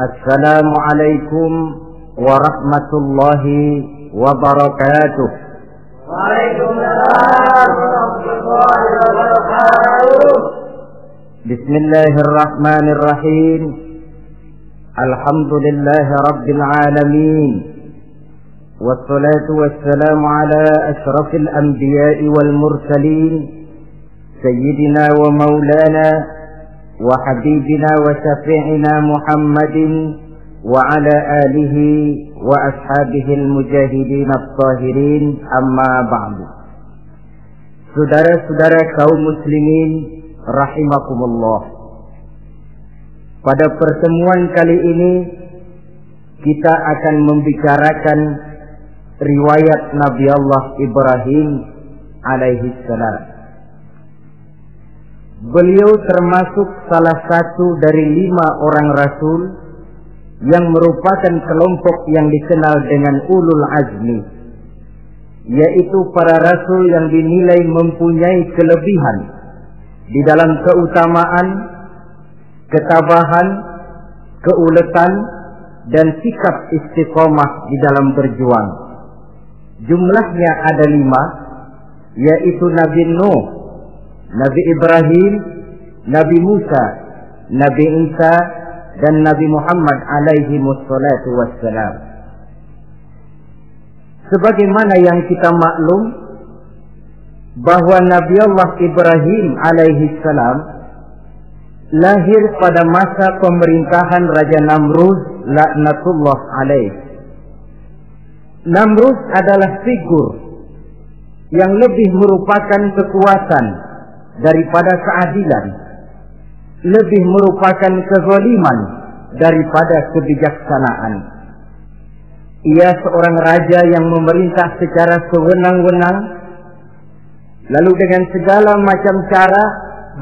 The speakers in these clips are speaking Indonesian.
Assalamualaikum warahmatullahi wabarakatuh. Waalaikumsalam warahmatullahi wabarakatuh. Bismillahirrahmanirrahim. Alhamdulillahi rabbil alamin. Wassalatu wassalamu ala ashrafil anbiya'i wal mursalin. Sayyidina wa maulana وحبيبنا وشفيعنا محمد وعلى آله وأصحابه المجاهدين الطاهرين أما بعد. Saudara-saudara kaum muslimin rahimakumullah. Pada pertemuan kali ini kita akan membicarakan riwayat Nabi Allah Ibrahim alaihi salam. Beliau termasuk salah satu dari 5 orang rasul yang merupakan kelompok yang dikenal dengan ulul azmi, yaitu para rasul yang dinilai mempunyai kelebihan di dalam keutamaan, ketabahan, keuletan, dan sikap istiqomah di dalam berjuang. Jumlahnya ada 5, yaitu Nabi Nuh, Nabi Ibrahim, Nabi Musa, Nabi Isa, dan Nabi Muhammad alaihi wassalatu wassalam. Sebagaimana yang kita maklum bahwa Nabi Allah Ibrahim alaihi salam lahir pada masa pemerintahan Raja Namrud laknatullah alaih. Namrud adalah figur yang lebih merupakan kekuasaan daripada keadilan, lebih merupakan kezaliman daripada kebijaksanaan. Ia seorang raja yang memerintah secara sewenang-wenang, lalu dengan segala macam cara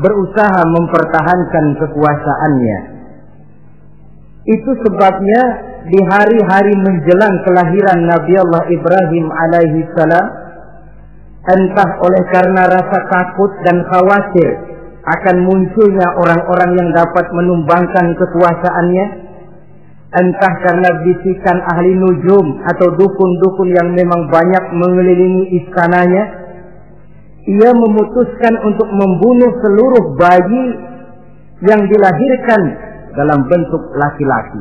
berusaha mempertahankan kekuasaannya. Itu sebabnya di hari-hari menjelang kelahiran Nabi Allah Ibrahim alaihi salam, entah oleh karena rasa takut dan khawatir akan munculnya orang-orang yang dapat menumbangkan kekuasaannya, entah karena bisikan ahli nujum atau dukun-dukun yang memang banyak mengelilingi istananya, ia memutuskan untuk membunuh seluruh bayi yang dilahirkan dalam bentuk laki-laki.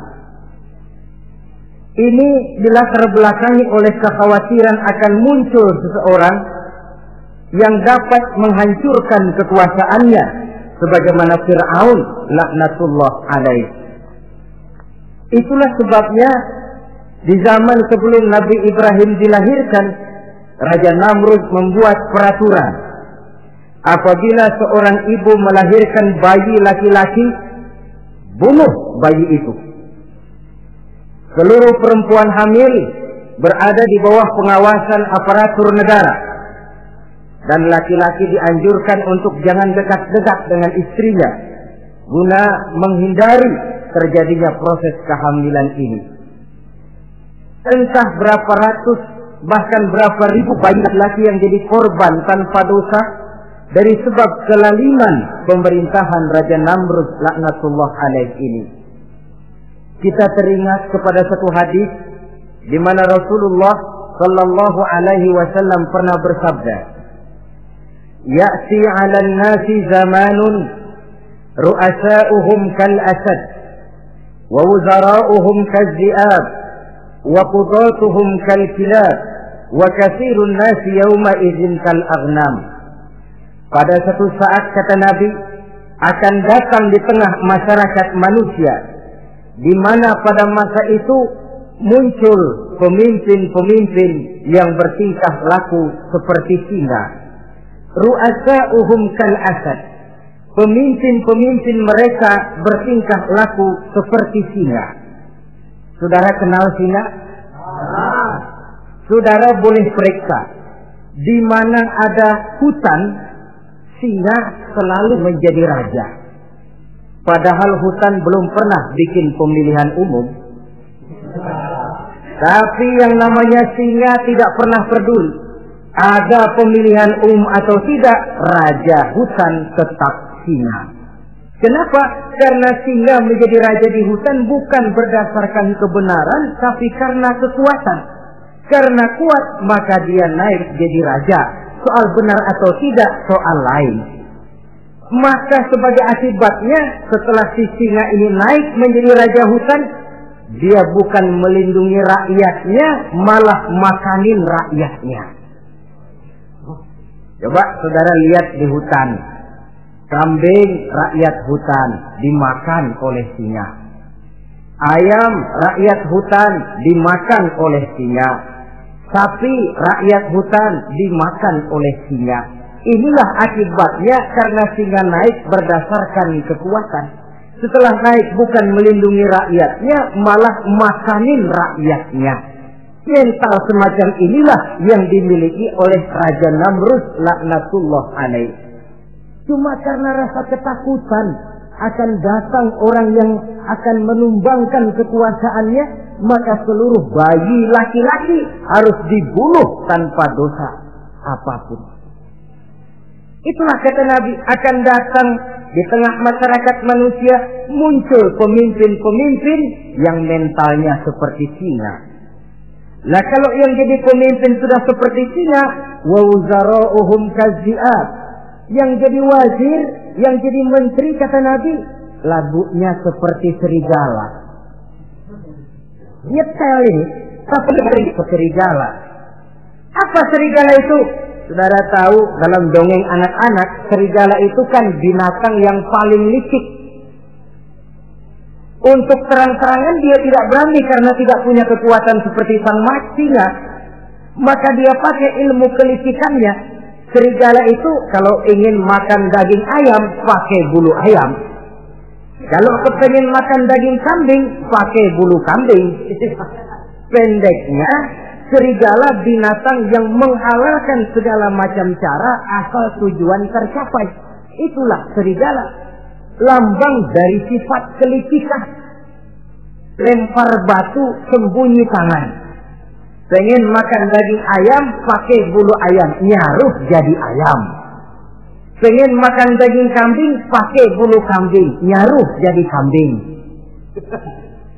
Ini dilatar belakangi oleh kekhawatiran akan muncul seseorang yang dapat menghancurkan kekuasaannya, sebagaimana Fir'aun laknatullah alaih. Itulah sebabnya di zaman sebelum Nabi Ibrahim dilahirkan, Raja Namrud membuat peraturan. Apabila seorang ibu melahirkan bayi laki-laki, bunuh bayi itu. Seluruh perempuan hamil berada di bawah pengawasan aparatur negara, dan laki-laki dianjurkan untuk jangan dekat-dekat dengan istrinya guna menghindari terjadinya proses kehamilan ini. Entah berapa ratus bahkan berapa ribu bayi laki-laki yang jadi korban tanpa dosa dari sebab kelaliman pemerintahan Raja Namrud laknatullah alaih ini. Kita teringat kepada satu hadis di mana Rasulullah sallallahu alaihi wasallam pernah bersabda, Ya'ti 'alan nasi zamanun ru'asa'uhum kal asad wa wuzara'uhum kal zi'ab wa qudatuhum kal kilab wa katsirun nasi yawma idzin kal aghnam. Pada satu saat, kata Nabi, akan datang di tengah masyarakat manusia di mana pada masa itu muncul pemimpin-pemimpin yang bertingkah laku seperti singa. Ru'asa'uhum kal asad. Pemimpin-pemimpin mereka bertingkah laku seperti singa. Saudara kenal singa? Saudara boleh periksa. Di mana ada hutan, singa selalu menjadi raja. Padahal hutan belum pernah bikin pemilihan umum. Tapi yang namanya singa tidak pernah peduli. Ada pemilihan atau tidak, raja hutan tetap singa. Kenapa? Karena singa menjadi raja di hutan bukan berdasarkan kebenaran, tapi karena kekuatan. Karena kuat, maka dia naik jadi raja. Soal benar atau tidak, soal lain. Maka sebagai akibatnya, setelah si singa ini naik menjadi raja hutan, dia bukan melindungi rakyatnya, malah makanin rakyatnya. Coba saudara lihat di hutan. Kambing rakyat hutan dimakan oleh singa. Ayam rakyat hutan dimakan oleh singa. Sapi rakyat hutan dimakan oleh singa. Inilah akibatnya karena singa naik berdasarkan kekuatan. Setelah naik bukan melindungi rakyatnya, malah makanin rakyatnya. Mental semacam inilah yang dimiliki oleh Raja Namrud laknatullah alaih. Cuma karena rasa ketakutan akan datang orang yang akan menumbangkan kekuasaannya, maka seluruh bayi laki-laki harus dibunuh tanpa dosa apapun. Itulah kata Nabi, akan datang di tengah masyarakat manusia muncul pemimpin-pemimpin yang mentalnya seperti singa. Lah kalau yang jadi pemimpin sudah seperti singa, wa wuzara'uhum kazi'at. Yang jadi wazir, yang jadi menteri kata Nabi, lagunya seperti serigala. Nyetel ini, tapi seperti serigala. Apa serigala itu? Saudara tahu dalam dongeng anak-anak, serigala itu kan binatang yang paling licik. Untuk terang-terangan dia tidak berani karena tidak punya kekuatan seperti sang singa. Maka dia pakai ilmu kelicikannya. Serigala itu kalau ingin makan daging ayam, pakai bulu ayam. Kalau kepengen makan daging kambing, pakai bulu kambing. Pendeknya, serigala binatang yang menghalalkan segala macam cara asal tujuan tercapai. Itulah serigala. Lambang dari sifat kelicikan. Lempar batu, sembunyi tangan. Pengen makan daging ayam, pakai bulu ayam, nyaruh jadi ayam. Pengen makan daging kambing, pakai bulu kambing, nyaruh jadi kambing.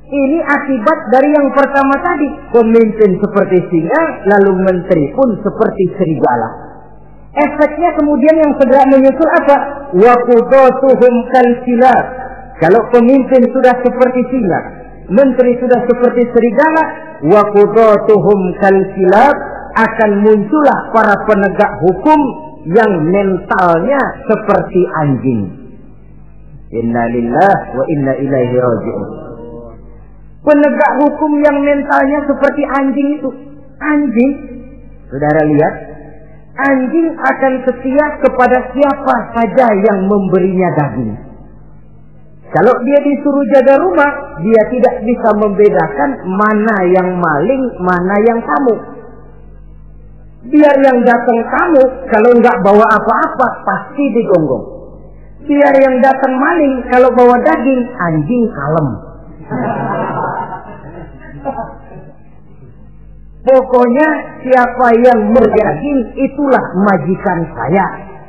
Ini akibat dari yang pertama tadi. Pemimpin seperti singa, lalu menteri pun seperti serigala. Efeknya kemudian yang segera menyusul apa? Wa qudatuhum kalsilab. Kalau pemimpin sudah seperti singa, menteri sudah seperti serigala, wa qudatuhum kalsilab, akan muncullah para penegak hukum yang mentalnya seperti anjing. Inna lillahi wa inna ilaihi raji'un. Penegak hukum yang mentalnya seperti anjing itu. Anjing, saudara lihat, anjing akan setia kepada siapa saja yang memberinya daging. Kalau dia disuruh jaga rumah, dia tidak bisa membedakan mana yang maling, mana yang tamu. Biar yang datang tamu, kalau nggak bawa apa-apa, pasti digonggong. Biar yang datang maling, kalau bawa daging, anjing kalem. Pokoknya siapa yang berdaging, itulah majikan saya.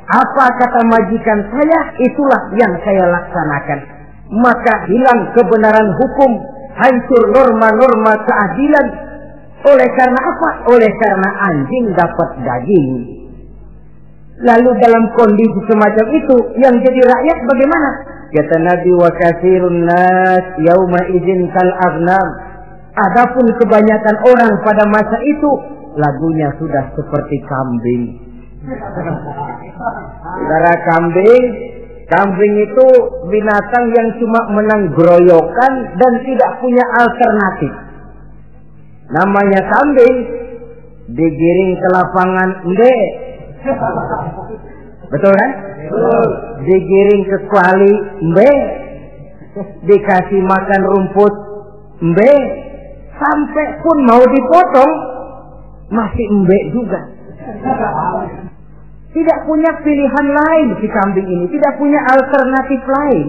Apa kata majikan saya, itulah yang saya laksanakan. Maka hilang kebenaran hukum, hancur norma-norma keadilan. Oleh karena apa? Oleh karena anjing dapat daging. Lalu dalam kondisi semacam itu, yang jadi rakyat bagaimana? Kata Nabi, wa katsirun nas yauma idzin kal aghnam. Adapun kebanyakan orang pada masa itu, lagunya sudah seperti kambing. Saudara, kambing itu binatang yang cuma menang groyokan dan tidak punya alternatif. Namanya kambing, digiring ke lapangan mbe. Betul kan? Digiring ke kuali mbe. Dikasih makan rumput mbe. Sampai pun mau dipotong masih mbe juga. Tidak punya pilihan lain si kambing ini, tidak punya alternatif lain.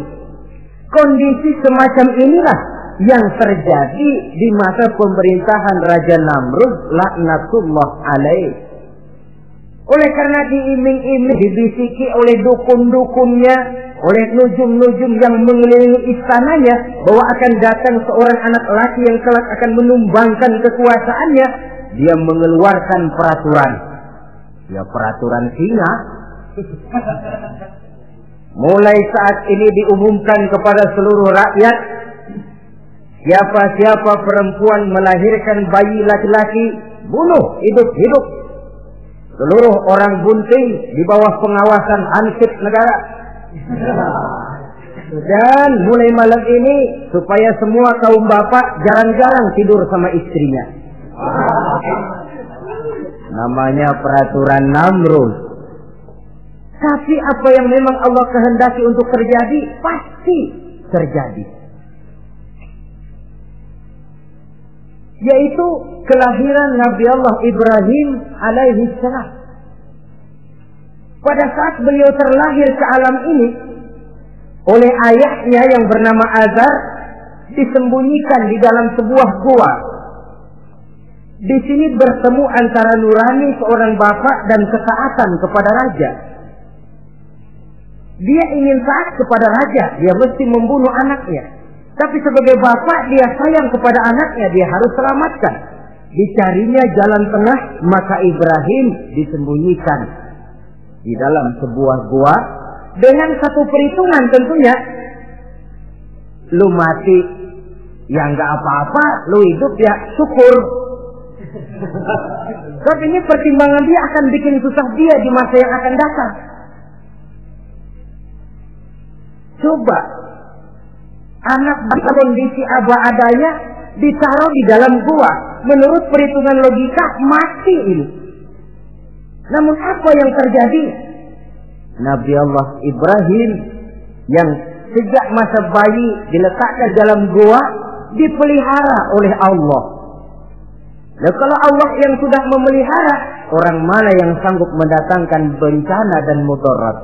Kondisi semacam inilah yang terjadi di masa pemerintahan Raja Namrud laknatullah alaih. Oleh karena diiming-iming, dibisiki oleh dukun-dukunnya, oleh nujum-nujum yang mengelilingi istananya bahwa akan datang seorang anak laki yang kelak akan menumbangkan kekuasaannya, dia mengeluarkan peraturan. Ya, peraturan singa. Mulai saat ini diumumkan kepada seluruh rakyat, siapa-siapa perempuan melahirkan bayi laki-laki, bunuh hidup-hidup. Seluruh orang bunting di bawah pengawasan Hansip negara. Dan mulai malam ini, supaya semua kaum bapak jarang-jarang tidur sama istrinya. Namanya peraturan Namrud. Tapi apa yang memang Allah kehendaki untuk terjadi, pasti terjadi. Yaitu kelahiran Nabi Allah Ibrahim alaihi salam. Pada saat beliau terlahir ke alam ini, oleh ayahnya yang bernama Azar, disembunyikan di dalam sebuah gua. Di sini bertemu antara nurani seorang bapak dan ketaatan kepada raja. Dia ingin taat kepada raja, dia mesti membunuh anaknya. Tapi sebagai bapak, dia sayang kepada anaknya, dia harus selamatkan. Dicarinya jalan tengah, maka Ibrahim disembunyikan di dalam sebuah gua dengan satu perhitungan tentunya. Lu mati, ya nggak apa-apa, lu hidup ya syukur. Tapi ini pertimbangan dia akan bikin susah dia di masa yang akan datang. Coba anak dalam kondisi apa adanya ditaruh di dalam gua, menurut perhitungan logika mati ini. Namun apa yang terjadi? Nabi Allah Ibrahim yang sejak masa bayi diletakkan dalam gua dipelihara oleh Allah. Nah, kalau Allah yang sudah memelihara, orang mana yang sanggup mendatangkan bencana dan mudarat?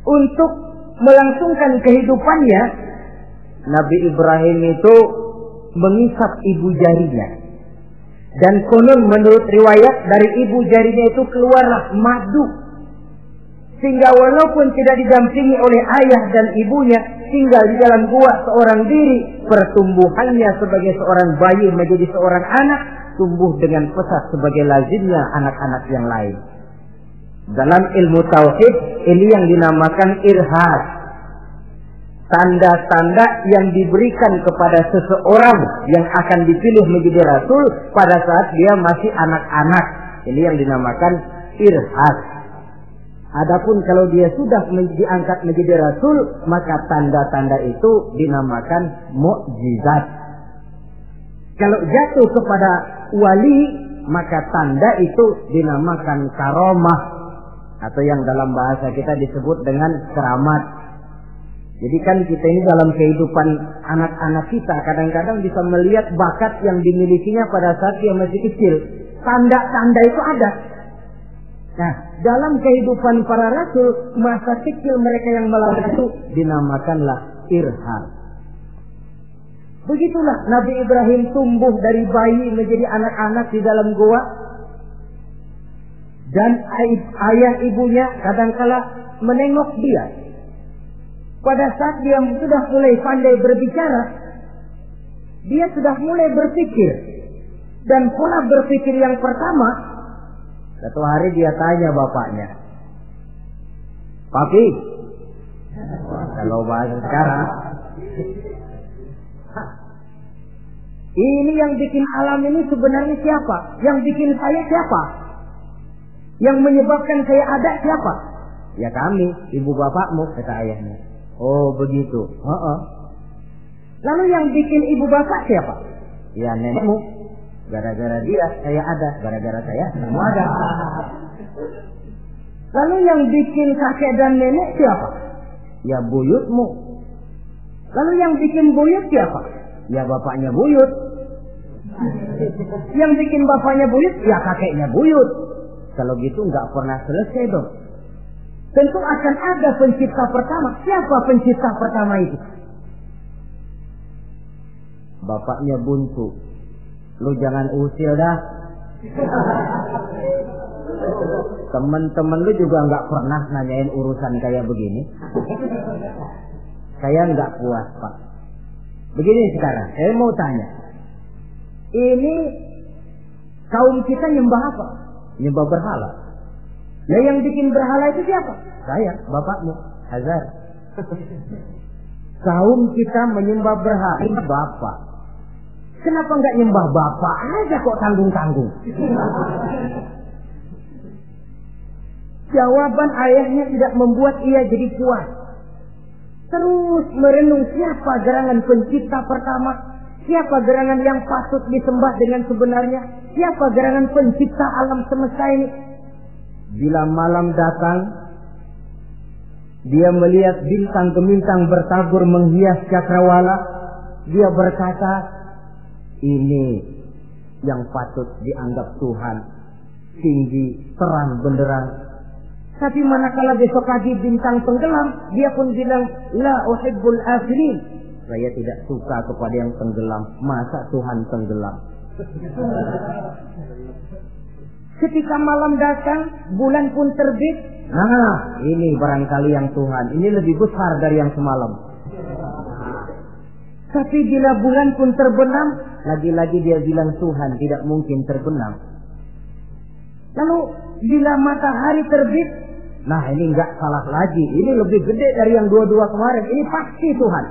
Untuk melangsungkan kehidupannya, Nabi Ibrahim itu mengisap ibu jarinya. Dan konon menurut riwayat dari ibu jarinya itu keluarlah madu. Sehingga walaupun tidak didampingi oleh ayah dan ibunya, tinggal di dalam gua seorang diri, pertumbuhannya sebagai seorang bayi menjadi seorang anak, tumbuh dengan pesat sebagai lazimnya anak-anak yang lain. Dalam ilmu tauhid ini yang dinamakan irhas. Tanda-tanda yang diberikan kepada seseorang yang akan dipilih menjadi rasul pada saat dia masih anak-anak. Ini yang dinamakan irhas. Adapun kalau dia sudah diangkat menjadi rasul, maka tanda-tanda itu dinamakan mukjizat. Kalau jatuh kepada wali, maka tanda itu dinamakan karomah, atau yang dalam bahasa kita disebut dengan keramat. Jadi kan kita ini dalam kehidupan anak-anak kita kadang-kadang bisa melihat bakat yang dimilikinya pada saat dia masih kecil. Tanda-tanda itu ada. Nah, dalam kehidupan para rasul, masa kecil mereka yang melakukan itu dinamakanlah irham. Begitulah Nabi Ibrahim tumbuh dari bayi menjadi anak-anak di dalam gua. Dan ayah ibunya kadangkala menengok dia. Pada saat dia sudah mulai pandai berbicara, dia sudah mulai berpikir. Dan pola berpikir yang pertama, satu hari dia tanya bapaknya, "Papi," kalau bahasa sekarang, "ini yang bikin alam ini sebenarnya siapa? Yang bikin saya siapa? Yang menyebabkan saya ada siapa?" "Ya kami, ibu bapakmu," kata ayahnya. "Oh begitu." "Lalu yang bikin ibu bapak siapa?" "Ya nenekmu. Gara-gara dia saya ada, gara-gara saya kamu ada." "Lalu yang bikin kakek dan nenek siapa?" "Ya buyutmu." "Lalu yang bikin buyut siapa?" "Ya bapaknya buyut." "Yang bikin bapaknya buyut?" "Ya kakeknya buyut." Kalau gitu nggak pernah selesai dong. Tentu akan ada pencipta pertama. Siapa pencipta pertama itu? Bapaknya buntu. "Lu jangan usil dah." Teman-teman lu juga nggak pernah nanyain urusan kayak begini. Saya nggak puas, Pak. Begini sekarang, saya mau tanya. Ini kaum kita nyembah apa? Nyembah berhala. Nah, yang bikin berhala itu siapa? Saya, bapakmu, Hazar. Kaum kita menyembah berhala. Bapak. Kenapa nggak nyembah bapak aja kok tanggung-tanggung? Jawaban ayahnya tidak membuat ia jadi puas. Terus merenung siapa gerangan pencipta pertama, siapa gerangan yang patut disembah dengan sebenarnya, siapa gerangan pencipta alam semesta ini. Bila malam datang, dia melihat bintang gemintang bertabur menghias cakrawala. Dia berkata, ini yang patut dianggap Tuhan, tinggi, terang, benderang. Tapi manakala besok pagi bintang tenggelam, dia pun bilang, la uhibbul afilin. Saya tidak suka kepada yang tenggelam. Masa Tuhan tenggelam? Ketika malam datang, bulan pun terbit. Nah, ini barangkali yang Tuhan. Ini lebih besar dari yang semalam. Tapi bila bulan pun terbenam, lagi-lagi dia bilang Tuhan tidak mungkin terbenam. Lalu bila matahari terbit, nah ini enggak salah lagi. Ini lebih gede dari yang dua-dua kemarin. Ini pasti Tuhan.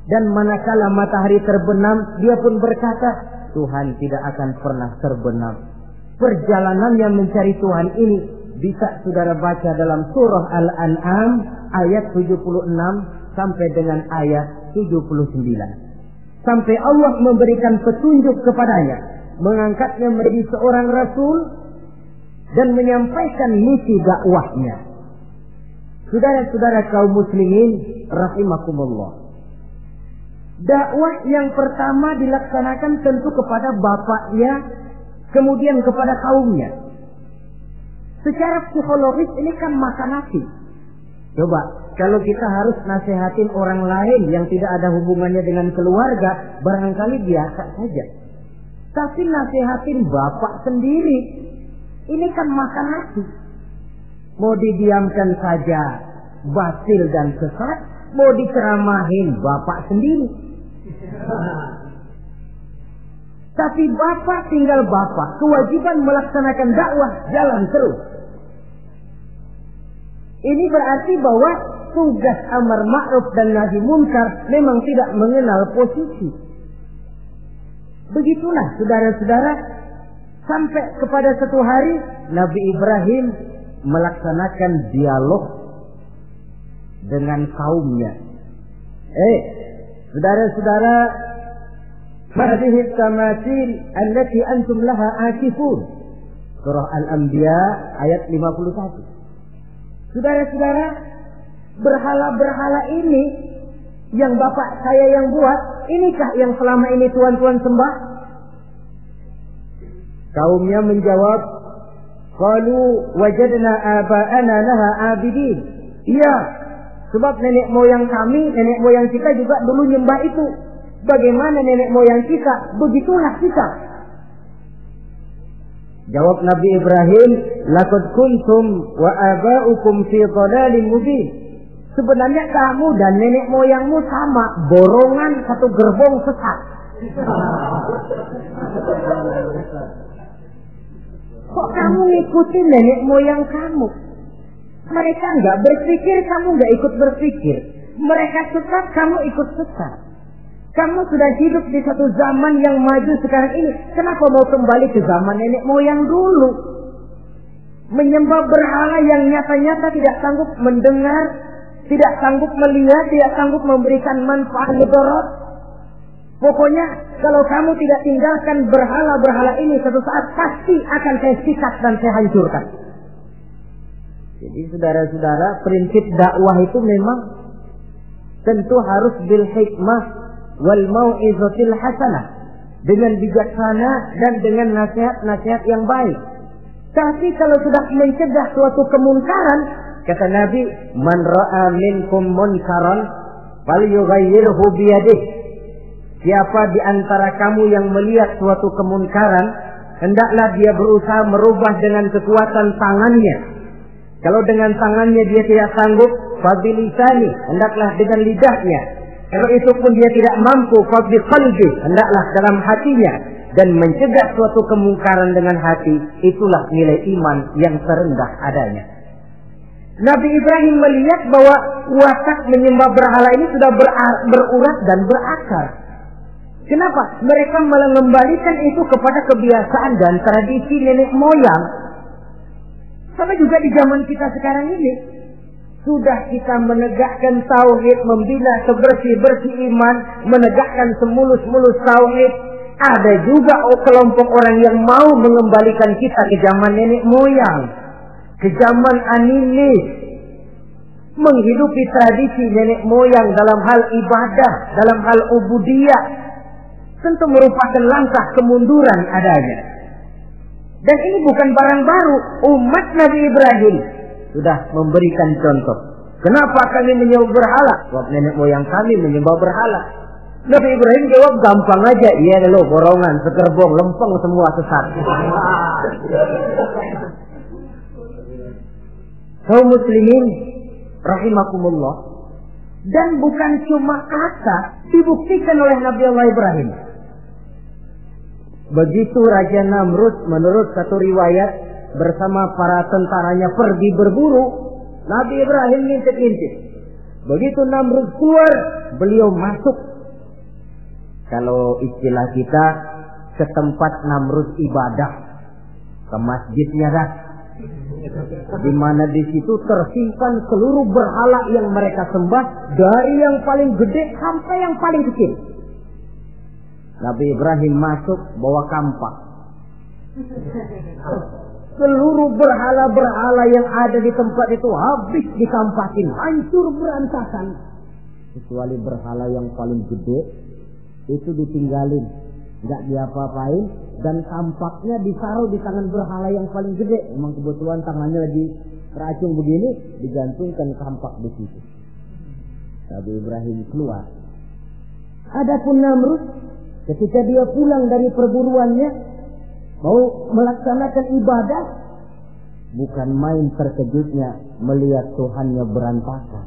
Dan manakala matahari terbenam, dia pun berkata, Tuhan tidak akan pernah terbenam. Perjalanannya mencari Tuhan ini bisa saudara baca dalam surah Al-An'am ayat 76 sampai dengan ayat 79. Sampai Allah memberikan petunjuk kepadanya, mengangkatnya menjadi seorang rasul dan menyampaikan misi dakwahnya. Saudara-saudara kaum muslimin rahimakumullah. Dakwah yang pertama dilaksanakan tentu kepada bapaknya, kemudian kepada kaumnya. Secara psikologis ini kan makan nasi. Coba, kalau kita harus nasihatin orang lain yang tidak ada hubungannya dengan keluarga, barangkali biasa saja. Tapi nasihatin bapak sendiri, ini kan makan nasi. Mau didiamkan saja, batil dan sesat. Mau diceramahin bapak sendiri. Tapi bapak tinggal bapak, kewajiban melaksanakan dakwah jalan terus. Ini berarti bahwa tugas amar ma'ruf dan nahi munkar memang tidak mengenal posisi. Begitulah saudara-saudara, sampai kepada satu hari Nabi Ibrahim melaksanakan dialog dengan kaumnya. Saudara-saudara, hadhihi tamathil allati antum laha akifun. Surah Al-Anbiya ayat 51. Saudara-saudara, berhala-berhala ini yang bapak saya yang buat, inikah yang selama ini tuan-tuan sembah? Kaumnya menjawab, qalu wajadna aba'ana laha abidin. Iya, sebab nenek moyang kami, nenek moyang kita juga dulu nyembah itu. Bagaimana nenek moyang kita, begitulah kita. Jawab Nabi Ibrahim, laqad kuntum wa aba'ukum fi dhalalin mubin. Sebenarnya kamu dan nenek moyangmu sama, borongan satu gerbong sesat. Kok kamu ngikutin nenek moyang kamu? Mereka enggak berpikir, kamu enggak ikut berpikir. Mereka sesat, kamu ikut sesat. Kamu sudah hidup di satu zaman yang maju sekarang ini. Kenapa mau kembali ke zaman nenek moyang dulu? Menyembah berhala yang nyata-nyata tidak sanggup mendengar, tidak sanggup melihat, tidak sanggup memberikan manfaat mudarat. Pokoknya kalau kamu tidak tinggalkan berhala-berhala ini, satu saat pasti akan saya sikat dan saya hancurkan. Jadi saudara-saudara, prinsip dakwah itu memang tentu harus bil hikmah wal mau'izatil hasanah, dengan bijaksana dan dengan nasihat-nasihat yang baik. Tapi kalau sudah mencegah suatu kemunkaran, kata Nabi, man ra'a minkum munkaran falyughayyirhu biyadihi. Siapa di antara kamu yang melihat suatu kemunkaran, hendaklah dia berusaha merubah dengan kekuatan tangannya. Kalau dengan tangannya dia tidak sanggup, fabilisani, hendaklah dengan lidahnya. Kalau itu pun dia tidak mampu, fabiqalbi, hendaklah dalam hatinya. Dan mencegah suatu kemungkaran dengan hati, itulah nilai iman yang terendah adanya. Nabi Ibrahim melihat bahwa watak menyembah berhala ini sudah berurat dan berakar. Kenapa? Mereka mengembalikan itu kepada kebiasaan dan tradisi nenek moyang. Sama juga di zaman kita sekarang ini. Sudah kita menegakkan tauhid, membina sebersih-bersih iman, menegakkan semulus-mulus tauhid. Ada juga kelompok orang yang mau mengembalikan kita ke zaman nenek moyang, ke zaman animis, menghidupi tradisi nenek moyang dalam hal ibadah, dalam hal ubudiyah. Tentu merupakan langkah kemunduran adanya. Dan ini bukan barang baru. Umat Nabi Ibrahim sudah memberikan contoh. Kenapa kami menyembah berhala? Sebab nenek moyang kami menyembah berhala. Nabi Ibrahim jawab gampang aja. Iya lo borongan, sekerbong, lempeng semua sesat. Kaum muslimin rahimakumullah. Dan bukan cuma kata, dibuktikan oleh Nabi Allah Ibrahim. Begitu Raja Namrud menurut satu riwayat bersama para tentaranya pergi berburu, Nabi Ibrahim ngintip-ngintip. Begitu Namrud keluar, beliau masuk. Kalau istilah kita, ke tempat Namrud ibadah, ke masjidnya dah. Di mana di situ tersimpan seluruh berhala yang mereka sembah, dari yang paling gede sampai yang paling kecil. Nabi Ibrahim masuk bawa kampak. Seluruh berhala-berhala yang ada di tempat itu habis dikampakin, hancur berantakan. Kecuali berhala yang paling gede, itu ditinggalin, nggak diapa-apain, dan kampaknya ditaruh di tangan berhala yang paling gede. Memang kebetulan tangannya lagi teracung begini, digantungkan kampak di situ. Nabi Ibrahim keluar. Adapun Namrud, ketika dia pulang dari perburuannya, mau melaksanakan ibadah, bukan main terkejutnya melihat Tuhannya berantakan.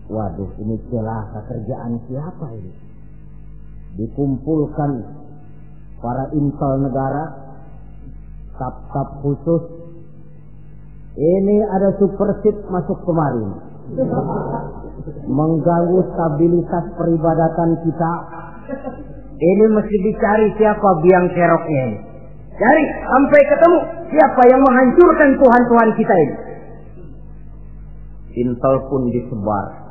Waduh, ini celaka kerjaan siapa ini? Dikumpulkan para intel negara, staf-staf khusus. Ini ada supersip masuk kemarin, mengganggu stabilitas peribadatan kita. Ini mesti dicari siapa biang keroknya ini. Cari sampai ketemu siapa yang menghancurkan Tuhan-Tuhan kita ini. Intel pun disebar.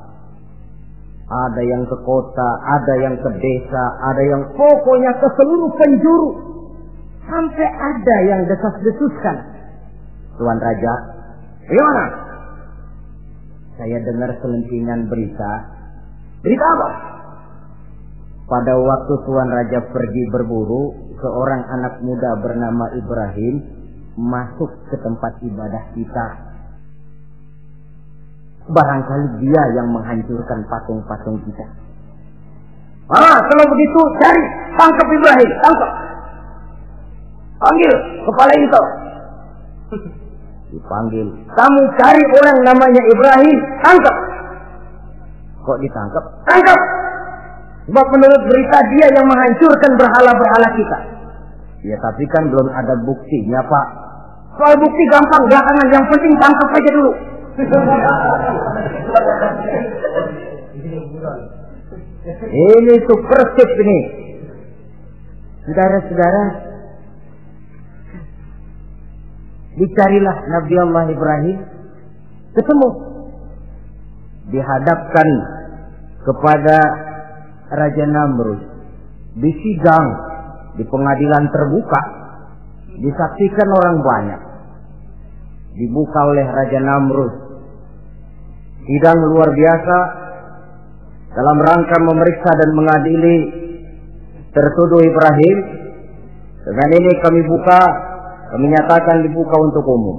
Ada yang ke kota, ada yang ke desa, ada yang pokoknya ke seluruh penjuru. Sampai ada yang desas-desuskan. Tuan Raja, bagaimana? Saya dengar selentingan berita. Berita apa? Pada waktu Tuan Raja pergi berburu, seorang anak muda bernama Ibrahim masuk ke tempat ibadah kita. Barangkali dia yang menghancurkan patung-patung kita. Kalau begitu cari, tangkap Ibrahim, tangkap. Panggil kepala intel. Dipanggil. Kamu cari orang namanya Ibrahim, tangkap. Kok ditangkap? Tangkap. Sebab menurut berita dia yang menghancurkan berhala-berhala kita. Ya tapi kan belum ada buktinya, Pak. Soal bukti gampang, belakangan, yang penting tangkap aja dulu. Ini supersip ini. Saudara-saudara, dicarilah Nabi Allah Ibrahim, ketemu, dihadapkan kepada Raja Namrud, disidang di pengadilan terbuka, disaksikan orang banyak, dibuka oleh Raja Namrud. Sidang luar biasa dalam rangka memeriksa dan mengadili tertuduh Ibrahim. Dengan ini kami nyatakan dibuka untuk umum.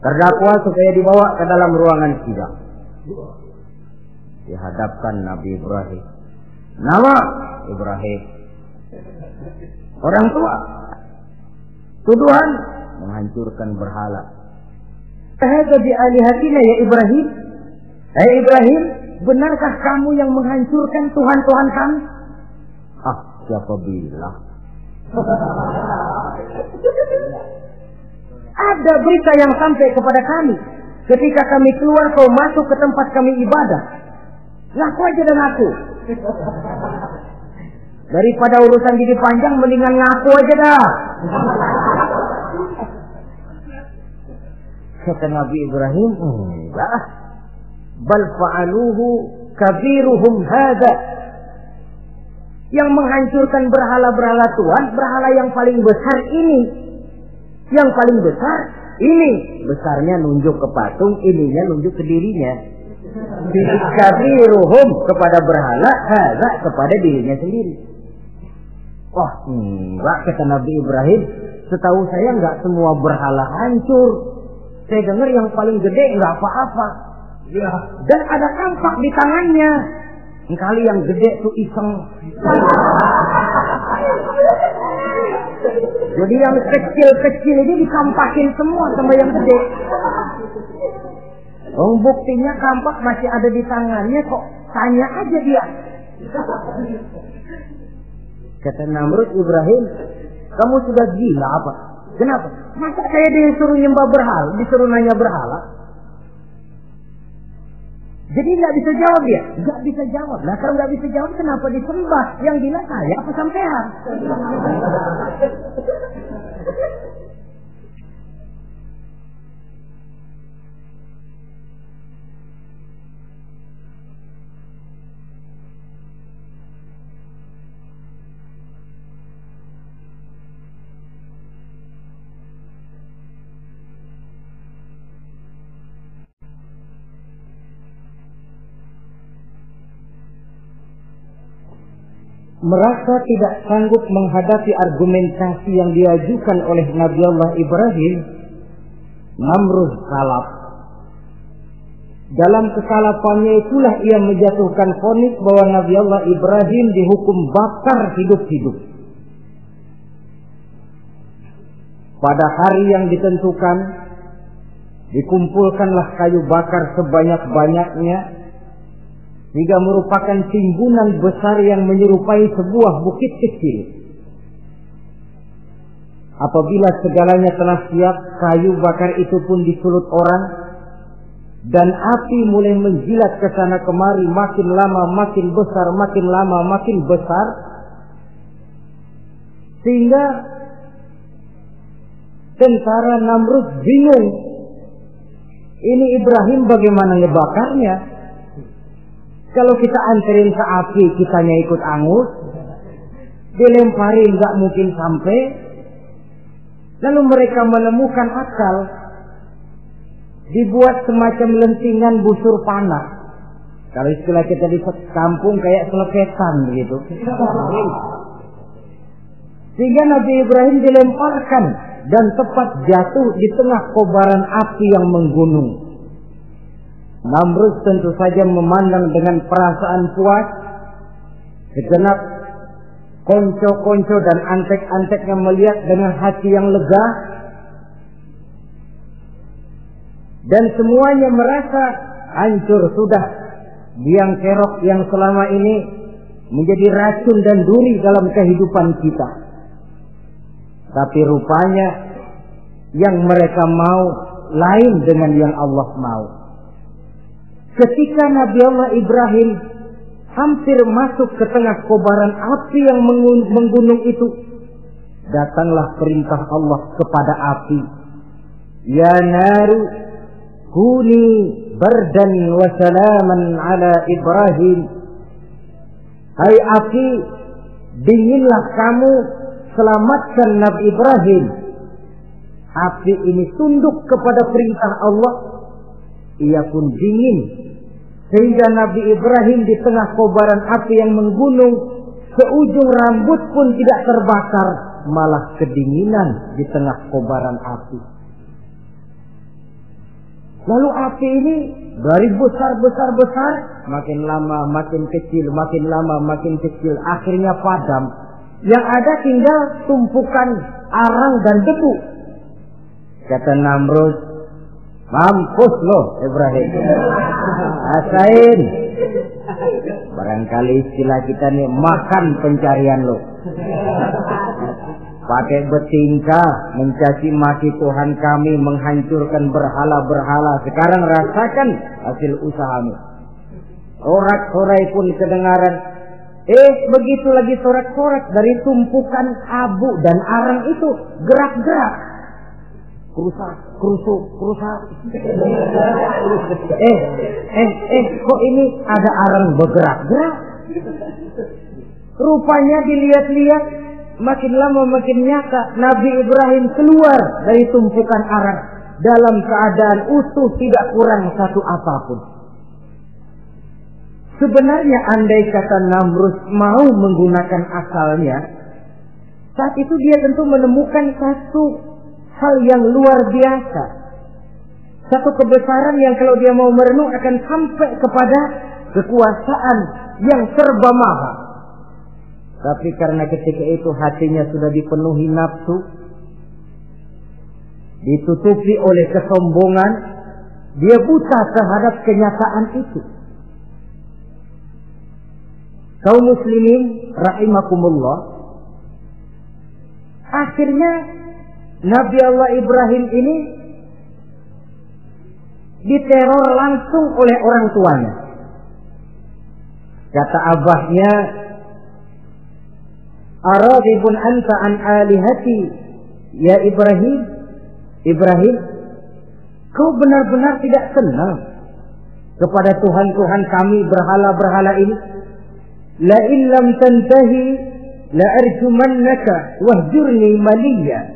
Terdakwa supaya dibawa ke dalam ruangan sidang. Dihadapkan Nabi Ibrahim. Nama Ibrahim. Orang tua. Tuduhan menghancurkan berhala. Hadza bi alihatina ya Ibrahim. Hai Ibrahim, benarkah kamu yang menghancurkan Tuhan-Tuhan kami? Ah, siapa bilang? Ada berita yang sampai kepada kami. Ketika kami keluar, kau masuk ke tempat kami ibadah. Ngaku aja dan ngaku. Daripada urusan jadi panjang, mendingan ngaku aja dah. Kata Nabi Ibrahim, enggak. Bal fa'aluhu kabiruhum hadha. Yang menghancurkan berhala-berhala Tuhan, berhala yang paling besar ini. Yang paling besar ini. Besarnya nunjuk ke patung, ininya nunjuk ke dirinya. Kabiruhum kepada berhala, hadha kepada dirinya sendiri. Oh, enggak, kata Nabi Ibrahim. Setahu saya enggak semua berhala hancur. Saya dengar yang paling gede enggak apa-apa. Ya. Dan ada kampak di tangannya. Kali yang gede tuh iseng. Jadi yang kecil-kecil ini dikampakin semua sama yang gede. Oh, buktinya kampak masih ada di tangannya kok. Tanya aja dia. Kata Namrud, Ibrahim, kamu sudah gila apa? Kenapa? Masa kayak disuruh nyembah berhala, disuruh nanya berhala? Jadi nggak bisa jawab dia? Nggak bisa jawab. Nah kalau nggak bisa jawab, kenapa disembah? Yang gila saya apa sampean? Merasa tidak sanggup menghadapi argumentasi yang diajukan oleh Nabi Allah Ibrahim, Namrud salaf. Dalam kesalapannya itulah ia menjatuhkan vonis bahwa Nabi Allah Ibrahim dihukum bakar hidup-hidup. Pada hari yang ditentukan, dikumpulkanlah kayu bakar sebanyak-banyaknya, sehingga merupakan timbunan besar yang menyerupai sebuah bukit kecil. Apabila segalanya telah siap, kayu bakar itu pun disulut orang, dan api mulai menjilat ke sana kemari, makin lama makin besar, makin lama makin besar, sehingga tentara Namrud bingung. Ini Ibrahim bagaimana ngebakarnya? Kalau kita anterin ke api, kitanya ikut angus, dilemparin nggak mungkin sampai. Lalu mereka menemukan akal, dibuat semacam lentingan busur panah. Kalau istilah kita di kampung kayak selepetan begitu. Sehingga Nabi Ibrahim dilemparkan dan tepat jatuh di tengah kobaran api yang menggunung. Namrud tentu saja memandang dengan perasaan puas. Segenap konco-konco dan antek-anteknya melihat dengan hati yang lega. Dan semuanya merasa hancur sudah biang kerok yang selama ini menjadi racun dan duri dalam kehidupan kita. Tapi rupanya yang mereka mau lain dengan yang Allah mau. Ketika Nabi Allah Ibrahim hampir masuk ke tengah kobaran api yang menggunung itu, datanglah perintah Allah kepada api. Ya naru kuni bardan wa salaman ala Ibrahim. Hai api, dinginlah kamu, selamatkan Nabi Ibrahim. Api ini tunduk kepada perintah Allah. Ia pun dingin, sehingga Nabi Ibrahim di tengah kobaran api yang menggunung, seujung rambut pun tidak terbakar, malah kedinginan di tengah kobaran api. Lalu api ini dari besar makin lama makin kecil, makin lama makin kecil, akhirnya padam. Yang ada tinggal tumpukan arang dan debu. Kata Namrud, mampus loh Ibrahim, rasain. Barangkali istilah kita nih, makan pencarian lo. Pakai betingkah mencaci maki Tuhan kami, menghancurkan berhala-berhala. Sekarang rasakan hasil usahamu. Sorak-sorai pun kedengaran. Begitu lagi sorak-sorak dari tumpukan abu dan arang itu gerak-gerak. Kerusak. Kok ini ada arang bergerak-gerak? Rupanya dilihat-lihat, makin lama makin nyata, Nabi Ibrahim keluar dari tumpukan arang dalam keadaan utuh, tidak kurang satu apapun. Sebenarnya andai kata Namrud mau menggunakan akalnya, saat itu dia tentu menemukan satu hal yang luar biasa, satu kebesaran yang kalau dia mau merenung akan sampai kepada kekuasaan yang serba maha. Tapi karena ketika itu hatinya sudah dipenuhi nafsu, ditutupi oleh kesombongan, dia buta terhadap kenyataan itu. Kaum muslimin rahimakumullah, akhirnya Nabi Allah Ibrahim ini diteror langsung oleh orang tuanya. Kata abahnya, "Aradibun anta an alihati ya Ibrahim? Ibrahim, kau benar-benar tidak senang kepada Tuhan-Tuhan kami, berhala-berhala ini? La in lam tantahi la arjumannaka wahjurni maliya."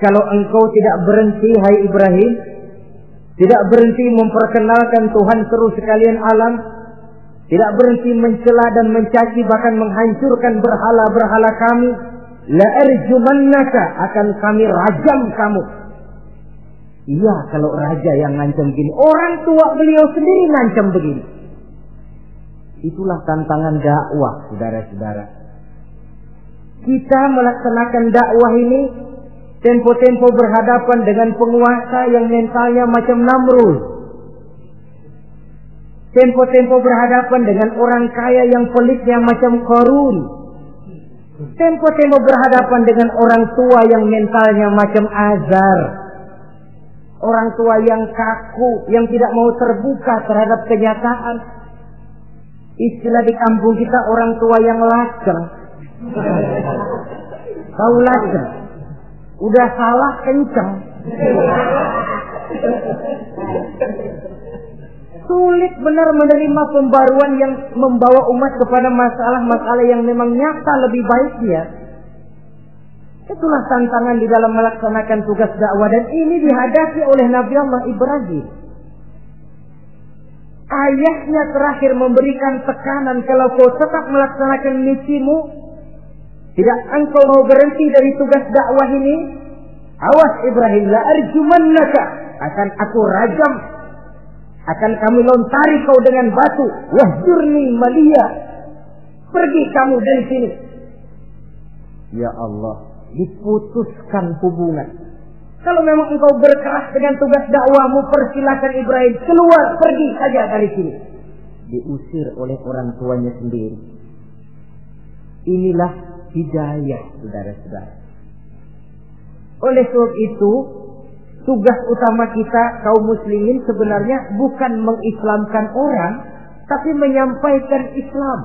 Kalau engkau tidak berhenti, hai Ibrahim, tidak berhenti memperkenalkan Tuhan seru sekalian alam, tidak berhenti mencela dan mencaci bahkan menghancurkan berhala-berhala kami, la arjumannaka, akan kami rajam kamu. Iya, kalau raja yang ngancam begini, orang tua beliau sendiri ngancam begini. Itulah tantangan dakwah, saudara-saudara. Kita melaksanakan dakwah ini tempo-tempo berhadapan dengan penguasa yang mentalnya macam Namrud. Tempo-tempo berhadapan dengan orang kaya yang pelitnya macam Qarun. Tempo-tempo berhadapan dengan orang tua yang mentalnya macam Azar. Orang tua yang kaku, yang tidak mau terbuka terhadap kenyataan. Istilah di kampung kita, orang tua yang laceng. Tahu laceng? Udah salah kenceng. Sulit benar menerima pembaruan yang membawa umat kepada masalah-masalah yang memang nyata lebih baiknya. Itulah tantangan di dalam melaksanakan tugas dakwah, dan ini dihadapi oleh Nabi Allah Ibrahim. Ayahnya terakhir memberikan tekanan, kalau kau tetap melaksanakan misimu, tidak engkau mau berhenti dari tugas dakwah ini, awas Ibrahim, la arjumannaka, akan aku rajam, akan kami lontari kau dengan batu, wahjurni maliya, pergi kamu dari sini. Ya Allah, diputuskan hubungan. Kalau memang engkau berkeras dengan tugas dakwahmu, persilakan Ibrahim, keluar, pergi saja dari sini. Diusir oleh orang tuanya sendiri. Inilah hidayah, saudara-saudara. Oleh sebab itu, tugas utama kita kaum muslimin sebenarnya bukan mengislamkan orang, tapi menyampaikan Islam.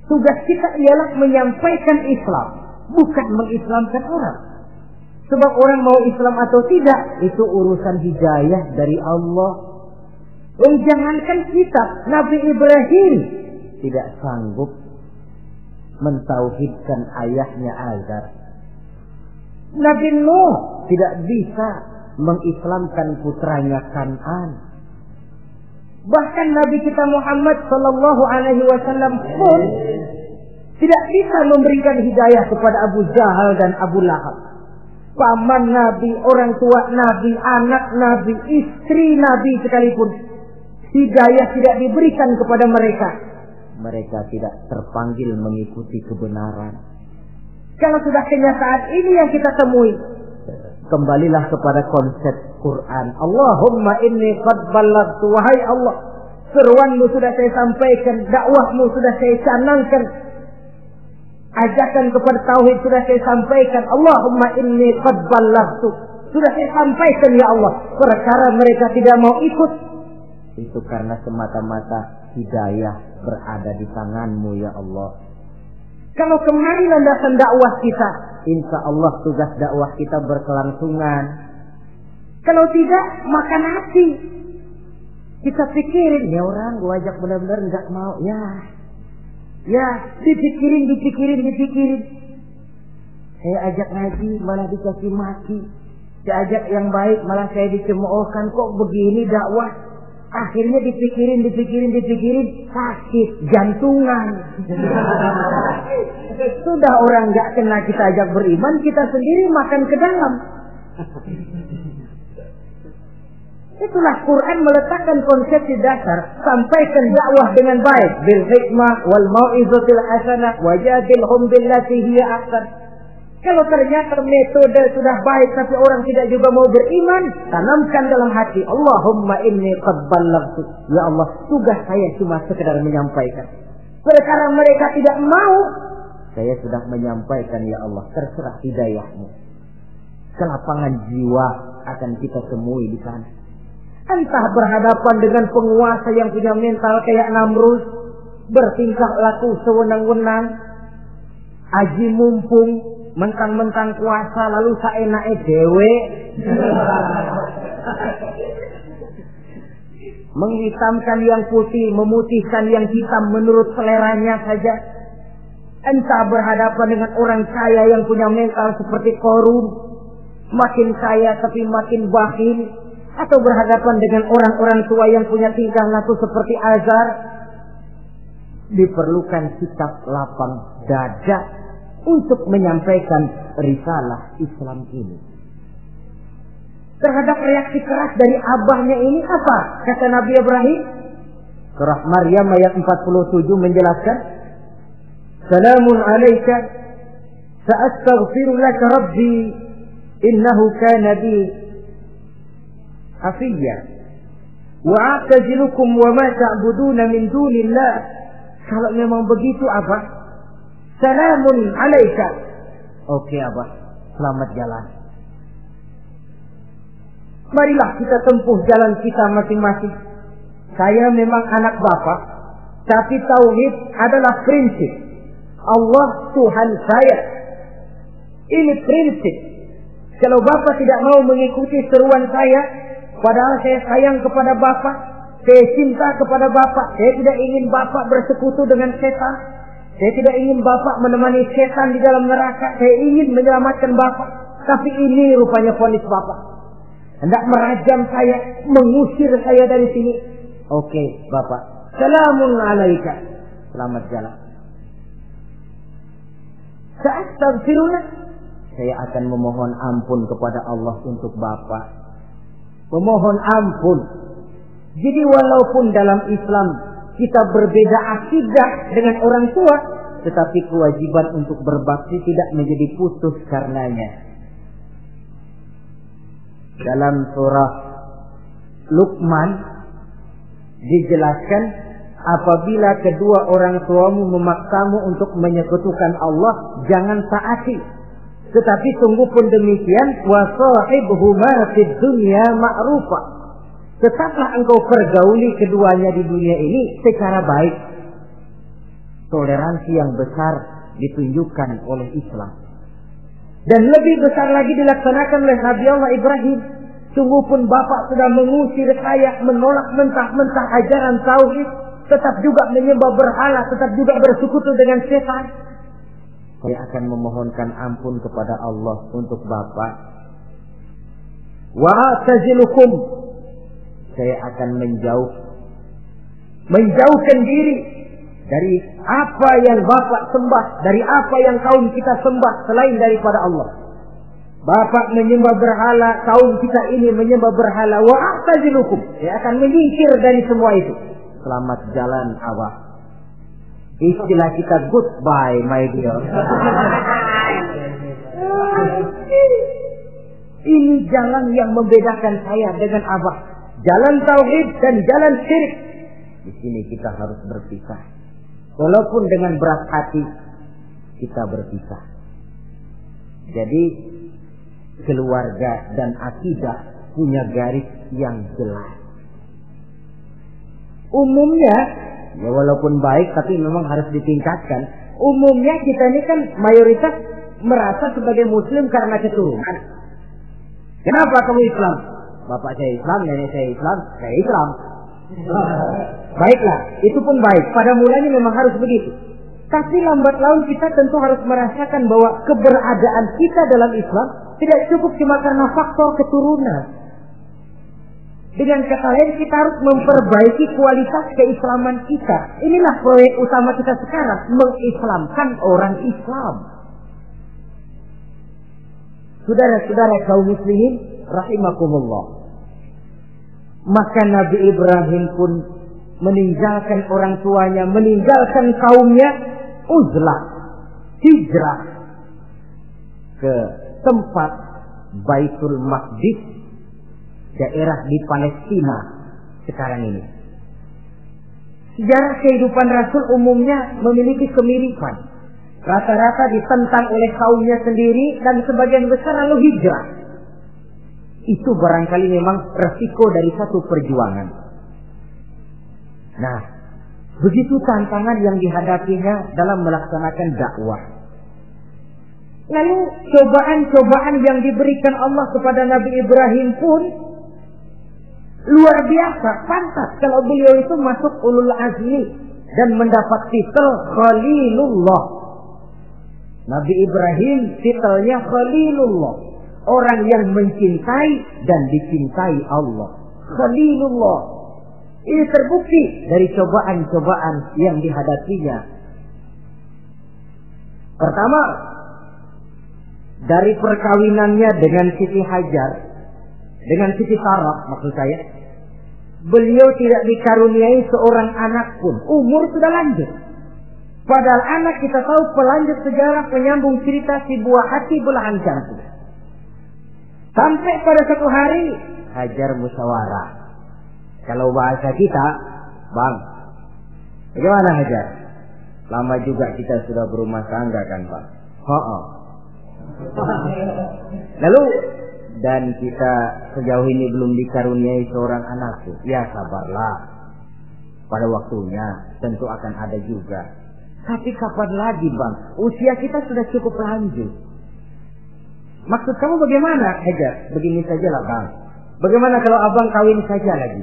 Tugas kita ialah menyampaikan Islam, bukan mengislamkan orang. Sebab orang mau Islam atau tidak, itu urusan hidayah dari Allah. Jangankan kita, Nabi Ibrahim tidak sanggup mentauhidkan ayahnya Azar. Nabi Nuh tidak bisa mengislamkan putranya Kan'an. Bahkan Nabi kita Muhammad sallallahu alaihi wasallam pun tidak bisa memberikan hidayah kepada Abu Jahal dan Abu Lahab. paman Nabi, orang tua Nabi, anak Nabi, istri Nabi sekalipun, hidayah tidak diberikan kepada mereka, mereka tidak terpanggil mengikuti kebenaran. Kalau sudah kenyataan ini yang kita temui, kembalilah kepada konsep Quran. Allahumma inni qad ballaghtu, wahai Allah, seruanmu sudah saya sampaikan, dakwahmu sudah saya canangkan, ajakan kepada tauhid sudah saya sampaikan. Allahumma inni qad ballaghtu, sudah saya sampaikan ya Allah. Perkara mereka tidak mau ikut, itu karena semata-mata hidayah berada di tanganmu ya Allah. Kalau kemarin landasan dakwah kita, insya Allah tugas dakwah kita berkelangsungan. Kalau tidak, makan hati. Kita pikirin, ya orang gua ajak benar-benar nggak mau, ya dipikirin. Saya ajak ngaji malah dikasih maki, saya ajak yang baik malah saya dicemoohkan. Kok begini dakwah? Akhirnya dipikirin, sakit jantungan. Sudah orang nggak kena kita ajak beriman, kita sendiri makan ke dalam. Itulah Quran meletakkan konsepsi dasar, sampaikan dakwah dengan baik, bil hikmah wal mau'izatil hasanah wajadilhum billati hiya ahsan. Kalau ternyata metode sudah baik tapi orang tidak juga mau beriman, tanamkan dalam hati, Allahumma inni qad ballaghtu. Ya Allah, tugas saya cuma sekedar menyampaikan. Perkara mereka tidak mau, saya sudah menyampaikan ya Allah, terserah hidayahmu. Kelapangan jiwa akan kita temui di sana. Entah berhadapan dengan penguasa yang punya mental kayak Namrud, bertingkah laku sewenang-wenang, aji mumpung, mentang-mentang kuasa lalu saenake dhewe, menghitamkan yang putih, memutihkan yang hitam menurut seleranya saja. Entah berhadapan dengan orang kaya yang punya mental seperti Qarun, makin kaya tapi makin bakhil, atau berhadapan dengan orang-orang tua yang punya tingkah laku seperti Azar. Diperlukan sikap lapang dada untuk menyampaikan risalah Islam ini. Terhadap reaksi keras dari abahnya ini apa? Kata Nabi Ibrahim, surah Maryam ayat 47 menjelaskan, Salamun alaika sa'astaghfiru laka rabbi innahu kana bi hafiyya wa a'tazilukum wa ma ta'buduna min dunillah. Kalau memang begitu apa? Salamun alaika. Oke Abah, selamat jalan. Marilah kita tempuh jalan kita masing-masing. Saya memang anak Bapak, tapi tauhid adalah prinsip. Allah Tuhan saya. Ini prinsip. Kalau Bapak tidak mau mengikuti seruan saya, padahal saya sayang kepada Bapak, saya cinta kepada Bapak, saya tidak ingin Bapak bersekutu dengan setan, saya tidak ingin Bapak menemani setan di dalam neraka, saya ingin menyelamatkan Bapak. Tapi ini rupanya vonis Bapak, hendak merajam saya, mengusir saya dari sini. Oke Bapak, salamun alaika, selamat jalan. Sa'astaghfirullah, saya akan memohon ampun kepada Allah untuk Bapak. Memohon ampun. Jadi walaupun dalam Islam kita berbeda akidah dengan orang tua, tetapi kewajiban untuk berbakti tidak menjadi putus karenanya. Dalam surah Luqman dijelaskan, apabila kedua orang tuamu memaksamu untuk menyekutukan Allah, jangan taati. Tetapi sungguh pun demikian, wa sahibhuma fid dunya ma'rufa. Tetaplah engkau pergauli keduanya di dunia ini secara baik. Toleransi yang besar ditunjukkan oleh Islam. Dan lebih besar lagi dilaksanakan oleh Nabi Allah Ibrahim. Sungguh pun Bapak sudah mengusir saya, menolak mentah-mentah ajaran tauhid, tetap juga menyembah berhala, tetap juga bersekutu dengan setan. Saya akan memohonkan ampun kepada Allah untuk Bapak. Wa a'tazilukum, saya akan menjauhkan diri dari apa yang Bapak sembah, dari apa yang kaum kita sembah selain daripada Allah. Bapak menyembah berhala, kaum kita ini menyembah berhala, wa a'tazilukum. Saya akan menyingkir dari semua itu. Selamat jalan awak. Istilah kita goodbye my dear. Ini jalan yang membedakan saya dengan abah. Jalan tauhid dan jalan syirik. Di sini kita harus berpisah. Walaupun dengan berat hati kita berpisah. Jadi keluarga dan akidah punya garis yang jelas. Umumnya, ya walaupun baik tapi memang harus ditingkatkan. Umumnya kita ini kan mayoritas merasa sebagai muslim karena keturunan. Kenapa kamu Islam? Bapak saya Islam, nenek saya Islam, saya Islam. Baiklah, itu pun baik. Pada mulanya memang harus begitu. Tapi lambat laun kita tentu harus merasakan bahwa keberadaan kita dalam Islam tidak cukup cuma karena faktor keturunan. Dengan kata lain, kita harus memperbaiki kualitas keislaman kita. Inilah proyek utama kita sekarang, mengislamkan orang Islam. Saudara-saudara kaum muslimin rahimakumullah. Maka Nabi Ibrahim pun meninggalkan orang tuanya, meninggalkan kaumnya, uzlah, hijrah ke tempat Baitul Maqdis, daerah di Palestina sekarang ini. Sejarah kehidupan Rasul umumnya memiliki kemiripan. Rata-rata ditentang oleh kaumnya sendiri dan sebagian besar lalu hijrah. Itu barangkali memang resiko dari satu perjuangan. Nah, begitu tantangan yang dihadapinya dalam melaksanakan dakwah. Lalu cobaan-cobaan yang diberikan Allah kepada Nabi Ibrahim pun luar biasa, pantas kalau beliau itu masuk ulul azmi dan mendapat titel Khalilullah. Nabi Ibrahim titelnya Khalilullah, orang yang mencintai dan dicintai Allah. Khalilullah. Ini terbukti dari cobaan-cobaan yang dihadapinya. Pertama, dari perkawinannya dengan Siti Hajar, dengan Siti Sarah maksud saya, beliau tidak dikaruniai seorang anak pun. Umur sudah lanjut. Padahal anak kita tahu pelanjut sejarah, penyambung cerita, si buah hati belahan jantung. Sampai pada satu hari Hajar musyawarah. Kalau bahasa kita, Bang, bagaimana Hajar? Lama juga kita sudah berumah tangga kan Bang? Lalu, dan kita sejauh ini belum dikaruniai seorang anak tuh. Ya sabarlah, pada waktunya tentu akan ada juga. Tapi kapan lagi Bang? Usia kita sudah cukup lanjut. Maksud kamu bagaimana Hajar? Begini sajalah Bang. Bagaimana kalau abang kawin saja lagi?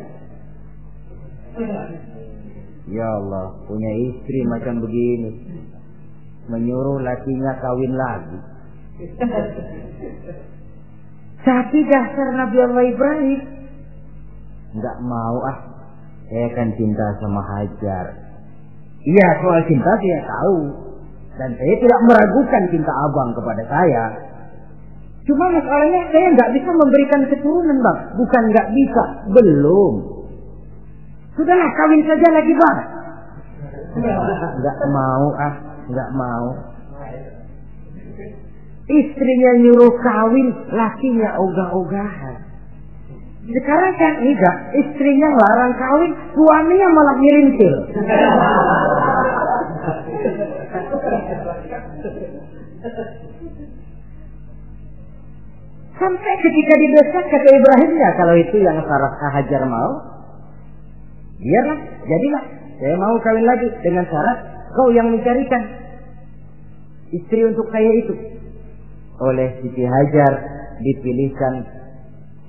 Ya Allah, punya istri macam begini, menyuruh lakinya kawin lagi. Tapi dasar Nabi Allah Ibrahim, nggak mau saya kan cinta sama Hajar. Iya, soal cinta saya tahu, dan saya tidak meragukan cinta abang kepada saya. Cuma masalahnya saya nggak bisa memberikan keturunan Bang. Bukan nggak bisa, belum. Sudahlah, kawin saja lagi Bang. Nggak mau nggak mau. Istrinya nyuruh kawin, lakinya ogah-ogahan. Sekarang kan enggak, istrinya larang kawin, suaminya malah ngirintil. Sampai ketika didesak kata Ibrahim, ya kalau itu yang Sarah Hajar mau, biarlah, jadilah. Saya mau kawin lagi dengan syarat kau yang mencarikan istri untuk saya itu. Oleh Siti Hajar dipilihkan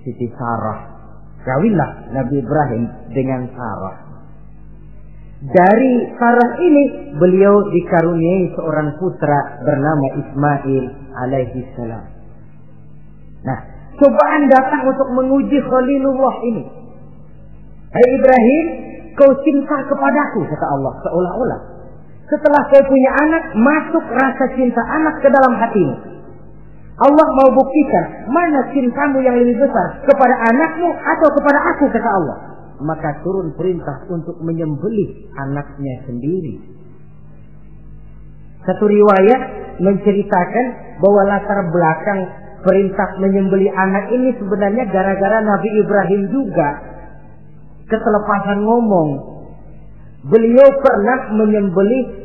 Siti Sarah. Kawinlah Nabi Ibrahim dengan Sarah. Dari Sarah ini beliau dikaruniai seorang putra bernama Ismail alaihi salam. Nah, cobaan datang untuk menguji Khalilullah ini. Hai Ibrahim, kau cinta kepadaku, kata Allah, seolah-olah setelah kau punya anak, masuk rasa cinta anak ke dalam hatimu. Allah mau buktikan mana cintamu yang lebih besar, kepada anakmu atau kepada aku, kata Allah. Maka turun perintah untuk menyembelih anaknya sendiri. Satu riwayat menceritakan bahwa latar belakang perintah menyembelih anak ini sebenarnya gara-gara Nabi Ibrahim juga ketelepasan ngomong. Beliau pernah menyembelih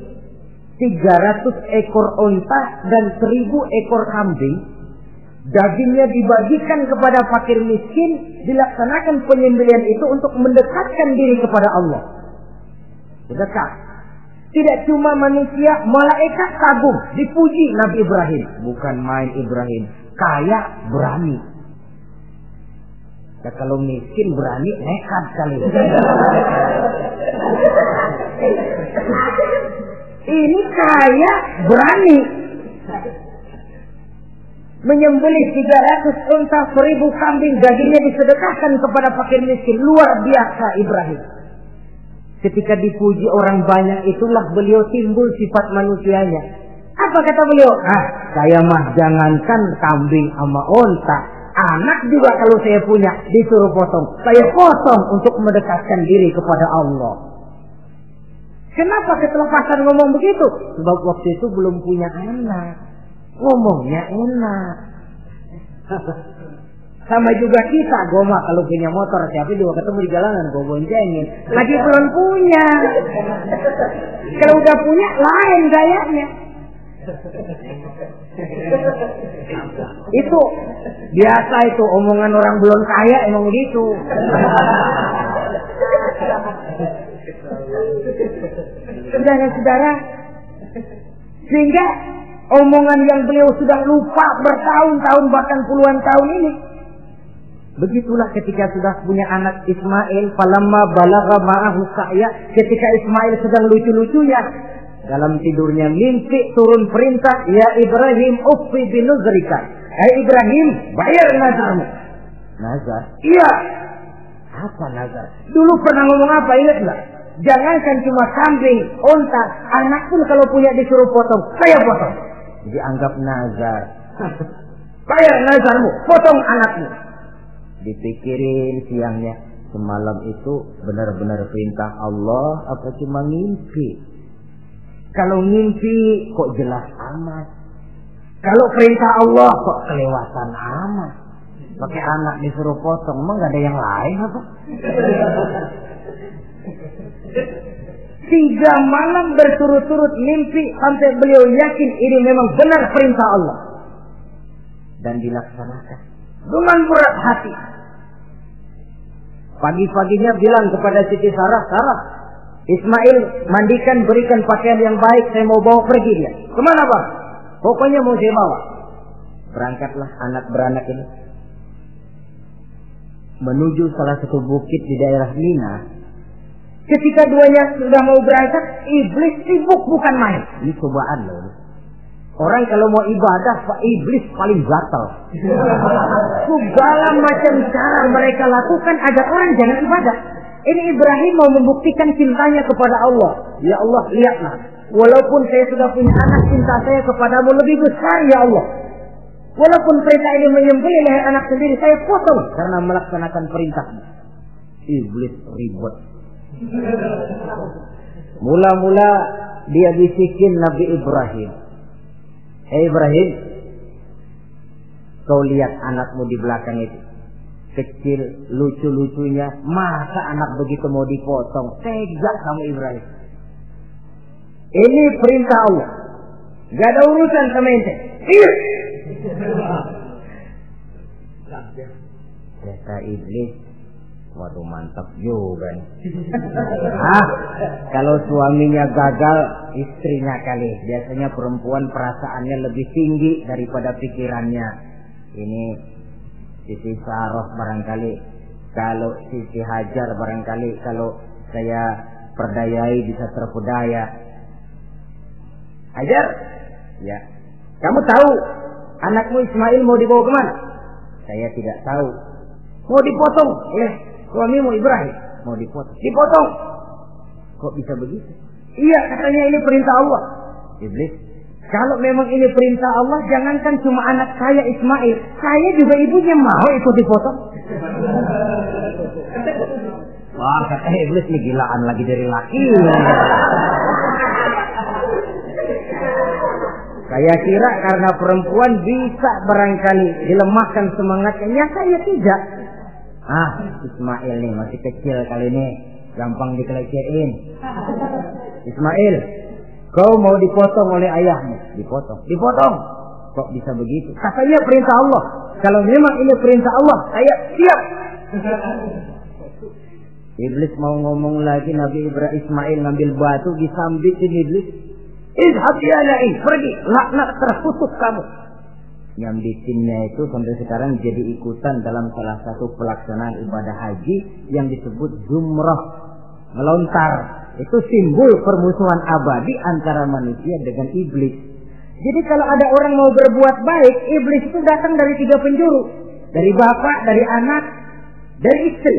300 ekor onta dan 1000 ekor kambing. Dagingnya dibagikan kepada fakir miskin, dilaksanakan penyembelihan itu untuk mendekatkan diri kepada Allah. Dekat. Tidak cuma manusia, malaikat kagum, dipuji Nabi Ibrahim. Bukan main Ibrahim, kaya berani. Ya, kalau miskin berani, nekat kali. Ini kaya berani. Menyembelih 300 unta, 1000 kambing, dagingnya disedekahkan kepada fakir miskin. Luar biasa Ibrahim. Ketika dipuji orang banyak, itulah beliau timbul sifat manusianya. Apa kata beliau? Saya mah jangankan kambing sama unta, anak juga kalau saya punya disuruh potong, saya potong untuk mendekatkan diri kepada Allah. Kenapa ketelepasan ngomong begitu? Sebab waktu itu belum punya anak. Ngomongnya enak. Sama juga kita, goma kalau punya motor, siapa juga ketemu di jalanan, gue boncengin. Lagi belum punya. Kalau udah punya, lain gayanya. Itu biasa, itu omongan orang belum kaya emang gitu. Saudara-saudara, sehingga omongan yang beliau sudah lupa bertahun-tahun bahkan puluhan tahun ini. Begitulah ketika sudah punya anak Ismail, falamma balagha ma'ahu sa'ya, ketika Ismail sedang lucu-lucunya dalam tidurnya mimpi turun perintah, ya Ibrahim uffi binuzrika. Hai Ibrahim, bayar nazarmu. Nazar? Iya. Apa nazar? Dulu pernah ngomong apa, ingat enggak? Jangankan cuma kambing, unta, anak pun kalau punya disuruh potong, saya potong. Jadi anggap nazar. Bayar nazarmu, potong anakmu. Dipikirin siangnya, semalam itu benar-benar perintah Allah apa cuma ngimpi? Kalau ngimpi kok jelas amat. Kalau perintah Allah kok kelewatan amat. Pakai anak disuruh potong, emang gak ada yang lain apa? 3 malam berturut-turut mimpi sampai beliau yakin ini memang benar perintah Allah. Dan dilaksanakan dengan berat hati. Pagi-paginya bilang kepada Siti Sarah, Sarah, Ismail mandikan, berikan pakaian yang baik, saya mau bawa pergi dia. Kemana Bang? Pokoknya mau saya bawa. Berangkatlah anak beranak ini menuju salah satu bukit di daerah Mina. Ketika duanya sudah mau berangkat, iblis sibuk bukan main. Ini cobaan loh. Orang kalau mau ibadah, iblis paling gatal. Segala macam cara mereka lakukan agar orang jangan ibadah. Ini Ibrahim mau membuktikan cintanya kepada Allah. Ya Allah, lihatlah. Walaupun saya sudah punya anak, cinta saya kepadamu lebih besar ya Allah. Walaupun perintah ini menyembelih leher anak sendiri, saya potong karena melaksanakan perintahmu. Iblis ribut. Mula-mula dia bisikin Nabi Ibrahim. Hei Ibrahim, kau lihat anakmu di belakang itu. Kecil, lucu-lucunya. Masa anak begitu mau dipotong? Tega kamu Ibrahim. Ini perintah Allah. Gak ada urusan sama ente. Iya. Kata iblis, waduh mantap juga nih. Kalau suaminya gagal, istrinya kali. Biasanya perempuan perasaannya lebih tinggi daripada pikirannya. Ini Siti Sarah barangkali, kalau Siti Hajar barangkali, kalau saya perdayai bisa terpedaya. Hajar, ya. Kamu tahu anakmu Ismail mau dibawa kemana? Saya tidak tahu. Mau dipotong oleh suamimu Ibrahim. Mau dipotong. Dipotong. Kok bisa begitu? Iya, katanya ini perintah Allah. Iblis, Kalau memang ini perintah Allah, jangankan cuma anak saya Ismail, saya juga ibunya mau ikut dipotong. Wah, kata iblis nih gilaan lagi dari laki. Saya kira karena perempuan bisa barangkali dilemahkan semangatnya, ya saya tidak. Ismail nih masih kecil kali ini, gampang dikelecehin. Ismail, kau mau dipotong oleh ayahmu? Dipotong. Kok bisa begitu? Katanya perintah Allah. Kalau memang ini perintah Allah, saya siap. Iblis mau ngomong lagi, Nabi Ibrahim Ismail ngambil batu disambitin iblis. Izhab ya la'in, pergi, laknat terkutuk kamu. Nyambitinnya itu sampai sekarang jadi ikutan dalam salah satu pelaksanaan ibadah haji yang disebut zumrah, melontar. Itu simbol permusuhan abadi antara manusia dengan iblis. Jadi kalau ada orang mau berbuat baik, iblis itu datang dari 3 penjuru. Dari bapak, dari anak, dari istri.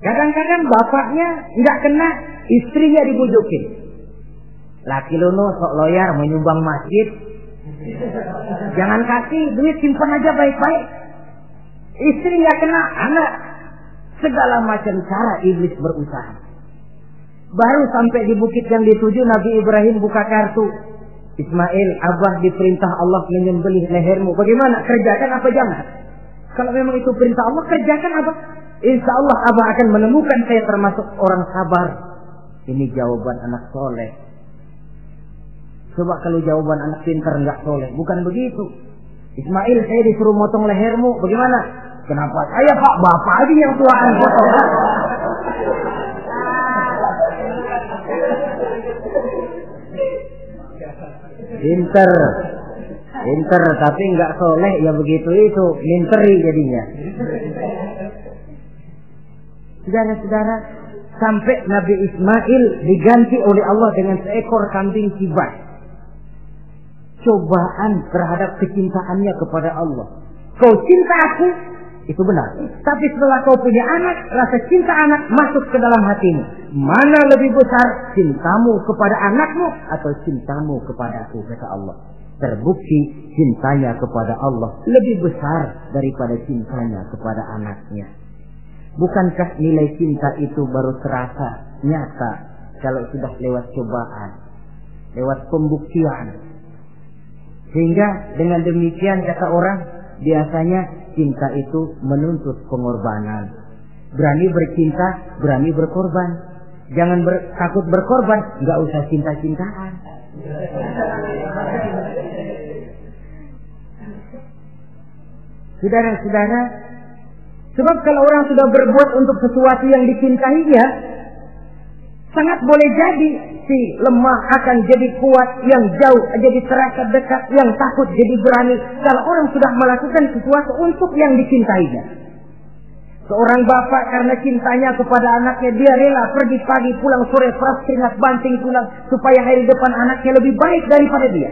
Kadang-kadang bapaknya nggak kena, istrinya dibujukin. Laki lu sok loyar menyumbang masjid. Jangan kasih duit, simpan aja baik-baik. Istri nggak kena, anak. Segala macam cara iblis berusaha. Baru sampai di bukit yang dituju, Nabi Ibrahim buka kartu. Ismail, Abah diperintah Allah menyembelih lehermu. Bagaimana? Kerjakan apa jangan? Kalau memang itu perintah Allah, kerjakan apa? Insya Allah Abah akan menemukan saya termasuk orang sabar. Ini jawaban anak soleh. Coba kalau jawaban anak pintar nggak soleh, bukan begitu. Ismail, saya disuruh motong lehermu. Bagaimana? Kenapa saya Pak? Bapak aja yang tuaan potong. Pinter, tapi nggak soleh ya begitu itu, minteri jadinya. Saudara-saudara, sampai Nabi Ismail diganti oleh Allah dengan seekor kambing kibas. Cobaan terhadap kecintaannya kepada Allah. Kau cinta aku, itu benar. Tapi setelah kau punya anak, rasa cinta anak masuk ke dalam hatimu. Mana lebih besar, cintamu kepada anakmu atau cintamu kepada aku, kata Allah. Terbukti cintanya kepada Allah lebih besar daripada cintanya kepada anaknya. Bukankah nilai cinta itu baru terasa nyata kalau sudah lewat cobaan, lewat pembuktian? Sehingga dengan demikian kata orang, biasanya cinta itu menuntut pengorbanan. Berani bercinta, berani berkorban. Jangan takut berkorban, nggak usah cinta-cintaan. Saudara-saudara, sebab kalau orang sudah berbuat untuk sesuatu yang dicintainya, sangat boleh jadi si lemah akan jadi kuat, yang jauh jadi terasa dekat, yang takut jadi berani. Kalau orang sudah melakukan sesuatu untuk yang dicintainya. Seorang bapak karena cintanya kepada anaknya, dia rela pergi pagi pulang sore, peras keringat banting tulang supaya hari depan anaknya lebih baik daripada dia.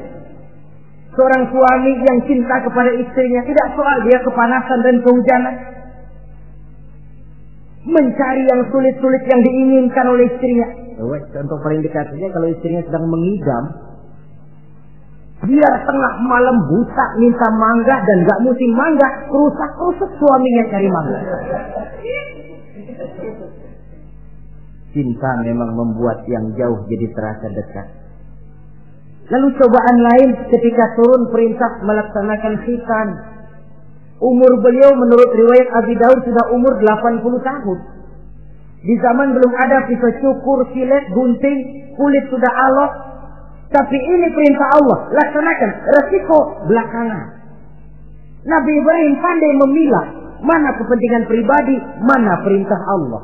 Seorang suami yang cinta kepada istrinya, tidak soal dia kepanasan dan kehujanan, mencari yang sulit-sulit yang diinginkan oleh istrinya. Contoh paling dekat saja, kalau istrinya sedang mengidam, dia tengah malam buta minta mangga dan gak musim mangga, rusak-rusak suaminya cari mangga. Cinta memang membuat yang jauh jadi terasa dekat. Lalu cobaan lain ketika turun perintah melaksanakan khitan. Umur beliau menurut riwayat Abi Daud sudah umur 80 tahun. Di zaman belum ada pisau cukur, silet, gunting, kulit sudah alot. Tapi ini perintah Allah, laksanakan. Resiko belakangan. Nabi Ibrahim pandai memilah mana kepentingan pribadi, mana perintah Allah.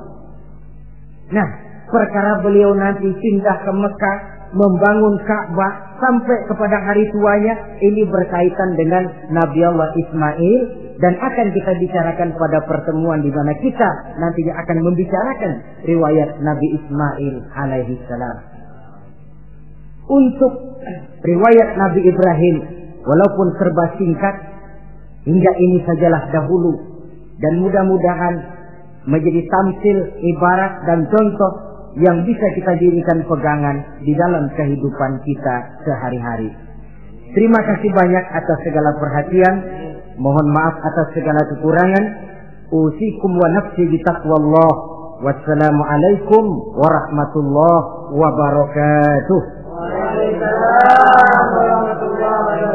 Nah, perkara beliau nanti pindah ke Mekah, membangun Ka'bah sampai kepada hari tuanya, ini berkaitan dengan Nabi Allah Ismail, dan akan kita bicarakan pada pertemuan di mana kita nantinya akan membicarakan riwayat Nabi Ismail alaihi salam. Untuk riwayat Nabi Ibrahim, walaupun serba singkat, hingga ini sajalah dahulu, dan mudah-mudahan menjadi tamsil, ibarat dan contoh yang bisa kita jadikan pegangan di dalam kehidupan kita sehari-hari. Terima kasih banyak atas segala perhatian. Mohon maaf atas segala kekurangan. Usikum wa nafsi bitaqwallah. Wassalamualaikum warahmatullahi wabarakatuh. Waalaikumsalam warahmatullahi wabarakatuh.